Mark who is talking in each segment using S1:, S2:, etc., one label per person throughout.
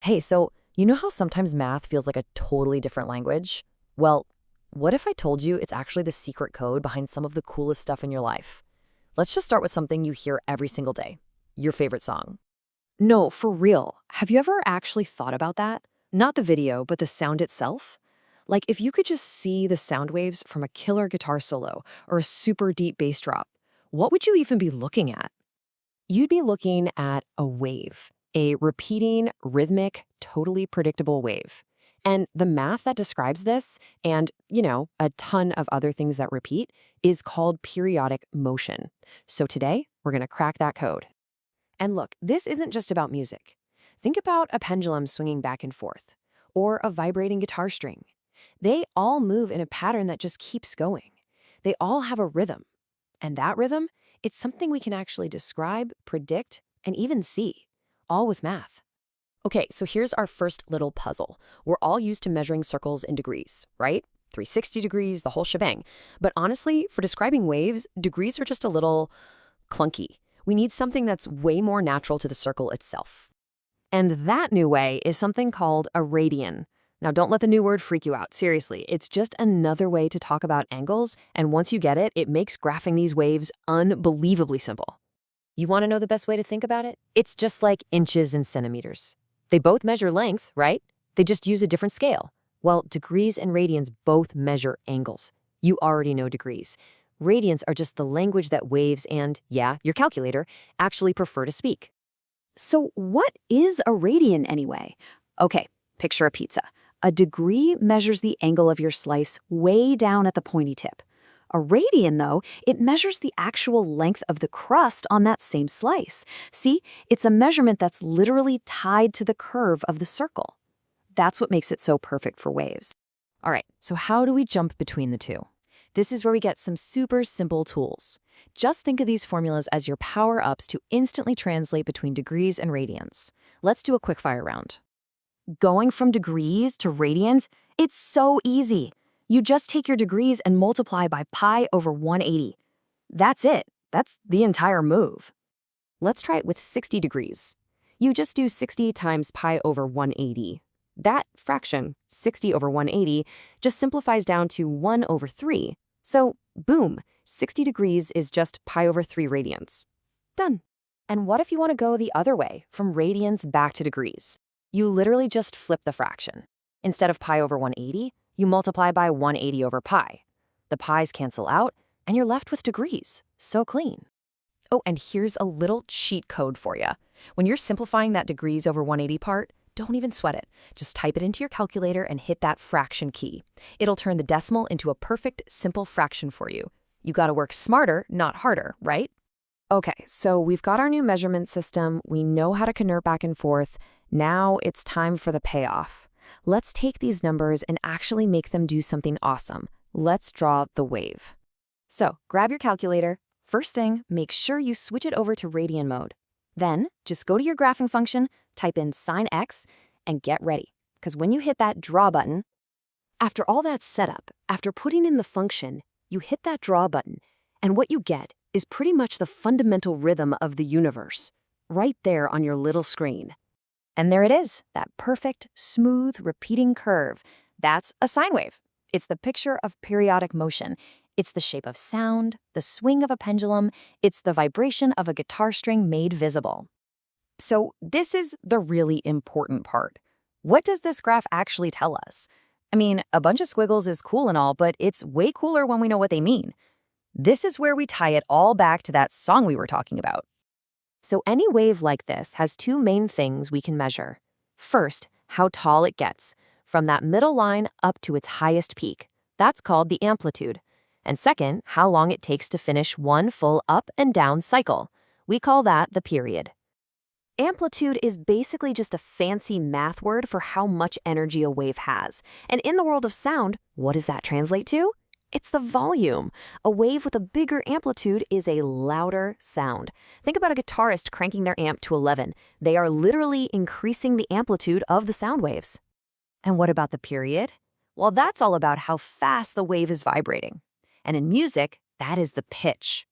S1: Hey, so you know how sometimes math feels like a totally different language? Well, what if I told you it's actually the secret code behind some of the coolest stuff in your life? Let's just start with something you hear every single day, your favorite song. No, for real. Have you ever actually thought about that? Not the video, but the sound itself? Like if you could just see the sound waves from a killer guitar solo or a super deep bass drop, what would you even be looking at? You'd be looking at a wave, a repeating, rhythmic, totally predictable wave. And the math that describes this, and, a ton of other things that repeat, is called periodic motion. So today, we're going to crack that code. And look, this isn't just about music. Think about a pendulum swinging back and forth, or a vibrating guitar string. They all move in a pattern that just keeps going. They all have a rhythm. And that rhythm, it's something we can actually describe, predict, and even see, all with math. Okay, so here's our first little puzzle. We're all used to measuring circles in degrees, right? 360 degrees, the whole shebang. But honestly, for describing waves, degrees are just a little clunky. We need something that's way more natural to the circle itself. And that new way is something called a radian. Now, don't let the new word freak you out. Seriously, it's just another way to talk about angles, and once you get it, it makes graphing these waves unbelievably simple. You want to know the best way to think about it? It's just like inches and centimeters. They both measure length, right? They just use a different scale. Well, degrees and radians both measure angles. You already know degrees. Radians are just the language that waves and, yeah, your calculator actually prefer to speak. So what is a radian anyway? Okay, picture a pizza. A degree measures the angle of your slice way down at the pointy tip. A radian, though, it measures the actual length of the crust on that same slice. See, it's a measurement that's literally tied to the curve of the circle. That's what makes it so perfect for waves. All right, so how do we jump between the two? This is where we get some super simple tools. Just think of these formulas as your power-ups to instantly translate between degrees and radians. Let's do a quick fire round. Going from degrees to radians, it's so easy. You just take your degrees and multiply by pi over 180. That's it. That's the entire move. Let's try it with 60 degrees. You just do 60 times pi over 180. That fraction, 60 over 180, just simplifies down to 1 over 3. So, boom, 60 degrees is just pi over 3 radians. Done. And what if you want to go the other way, from radians back to degrees? You literally just flip the fraction. Instead of pi over 180, you multiply by 180 over pi. The pi's cancel out, and you're left with degrees. So clean. Oh, and here's a little cheat code for you. When you're simplifying that degrees over 180 part, don't even sweat it. Just type it into your calculator and hit that fraction key. It'll turn the decimal into a perfect, simple fraction for you. You gotta work smarter, not harder, right? Okay, so we've got our new measurement system. We know how to convert back and forth. Now it's time for the payoff. Let's take these numbers and actually make them do something awesome. Let's draw the wave. So grab your calculator. First thing, make sure you switch it over to radian mode. Then just go to your graphing function, type in sine x, and get ready. Because when you hit that draw button, after all that setup, after putting in the function, you hit that draw button, and what you get is pretty much the fundamental rhythm of the universe, right there on your little screen. And there it is, that perfect, smooth, repeating curve. That's a sine wave. It's the picture of periodic motion. It's the shape of sound, the swing of a pendulum. It's the vibration of a guitar string made visible. So this is the really important part. What does this graph actually tell us? I mean, a bunch of squiggles is cool and all, but it's way cooler when we know what they mean. This is where we tie it all back to that song we were talking about. So any wave like this has two main things we can measure. First, how tall it gets, from that middle line up to its highest peak. That's called the amplitude. And second, how long it takes to finish one full up and down cycle. We call that the period. Amplitude is basically just a fancy math word for how much energy a wave has. And in the world of sound, what does that translate to? It's the volume. A wave with a bigger amplitude is a louder sound. Think about a guitarist cranking their amp to 11. They are literally increasing the amplitude of the sound waves. And what about the period? Well, that's all about how fast the wave is vibrating. And in music, that is the pitch.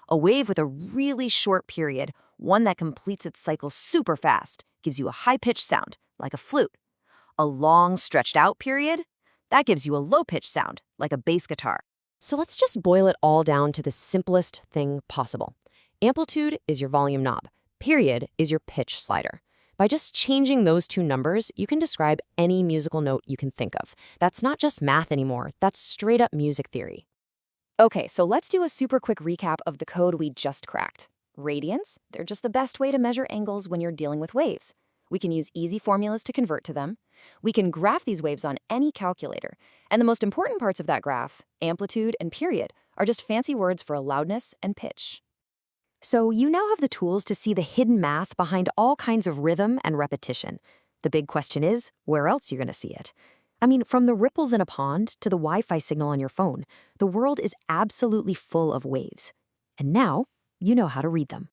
S1: A wave with a really short period, One that completes its cycle super fast gives you a high-pitched sound, like a flute. A long, stretched-out period, that gives you a low-pitched sound, like a bass guitar. So let's just boil it all down to the simplest thing possible. Amplitude is your volume knob. Period is your pitch slider. By just changing those two numbers, you can describe any musical note you can think of. That's not just math anymore, that's straight-up music theory. Okay, so let's do a super quick recap of the code we just cracked. Radians, they're just the best way to measure angles when you're dealing with waves. We can use easy formulas to convert to them. We can graph these waves on any calculator. And the most important parts of that graph, amplitude and period, are just fancy words for loudness and pitch. So you now have the tools to see the hidden math behind all kinds of rhythm and repetition. The big question is, where else you're going to see it? I mean, from the ripples in a pond to the Wi-Fi signal on your phone, the world is absolutely full of waves. And now, you know how to read them.